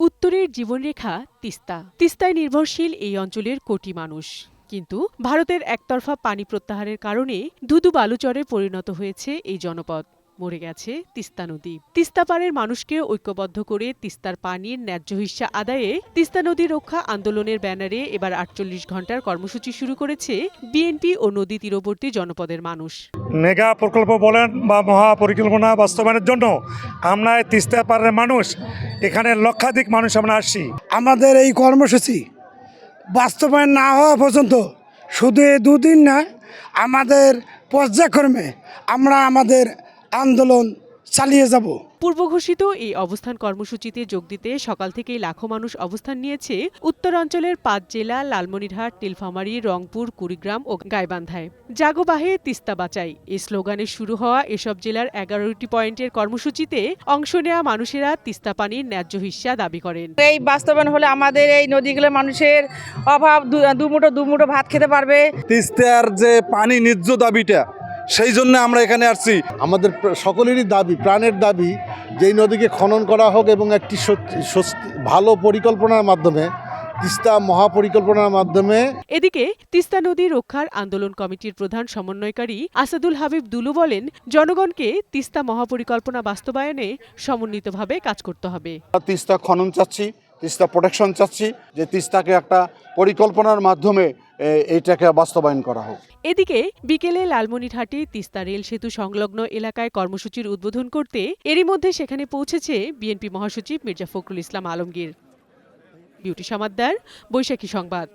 উত্তরের জীবনরেখা তিস্তায় নির্ভরশীল এই অঞ্চলের কোটি মানুষ। কিন্তু ভারতের একতরফা পানি প্রত্যাহারের কারণে ধুধু বালুচরে পরিণত হয়েছে এই জনপদ। মরে গেছে তিস্তা নদী। তিস্তা পাড়ের মানুষকে ঐক্যবদ্ধ করে তিস্তার পানির ন্যায্য হিস্যা আদায়ে তিস্তা নদী রক্ষা আন্দোলনের ব্যানারে এবার ৪৮ ঘণ্টার কর্মসূচি শুরু করেছে বিএনপি ও নদী তীরবর্তী জনপদের মানুষ। মেগা প্রকল্প বলেন বা মহা পরিকল্পনা বাস্তবায়নের জন্য আমরা তিস্তা পাড়ের মানুষ এখানে লক্ষাধিক মানুষ আমরা আসছি। আমাদের এই কর্মসূচি বাস্তবায়ন না হওয়া পর্যন্ত শুধু এই দুদিন না, আমাদের পর্যায়ক্রমে আমরা আমাদের আন্দোলন চালিয়ে যাব। পূর্বঘোষিত এই অবস্থান কর্মসূচিতে যোগ দিতে সকাল থেকেই লাখো মানুষ অবস্থান নিয়েছে উত্তরাঞ্চলের ৫ জেলা লালমনিরহাট, নীলফামারী, রংপুর, কুড়িগ্রাম ও গাইবান্ধায়। জাগো বাহে তিস্তা বাঁচাই এই স্লোগানে শুরু হওয়া এসব জেলার ১১টি পয়েন্টের কর্মসূচিতে অংশ নেওয়া মানুষেরা তিস্তা পানির ন্যায্য হিস্যা দাবি করেন। এই বাস্তবায়ন হলে আমাদের এই নদীগুলো মানুষের অভাব দুমুঠো ভাত খেতে পারবে। তিস্তার যে পানি ন্যায্য দাবিটা, সেই জন্য আমরা এখানে আসছি। আমাদের সকলেরই দাবি, প্রাণের দাবি, যেই নদীকে খনন করা হোক এবং একটি ভালো পরিকল্পনার মাধ্যমে, তিস্তা মহাপরিকল্পনার মাধ্যমে। এদিকে তিস্তা নদী রক্ষার আন্দোলন কমিটির প্রধান সমন্বয়কারী আসাদুল হাবিব দুলু বলেন, জনগণকে তিস্তা মহাপরিকল্পনা বাস্তবায়নে সমন্বিতভাবে কাজ করতে হবে। তিস্তা খনন চাচ্ছি, তিস্তা প্রোটেকশন চাচ্ছি, যে তিস্তাকে একটা পরিকল্পনার মাধ্যমে এইটাকে বাস্তবায়ন করা হোক। এদিকে বিকেলে লালমনিরহাটে তিস্তা রেল সেতু সংলগ্ন এলাকায় কর্মসূচির উদ্বোধন করতে এরই মধ্যে সেখানে পৌঁছেছে বিএনপি মহাসচিব মির্জা ফখরুল ইসলাম আলমগীর। বিউটি সমাদ্দার, বৈশাখী সংবাদ।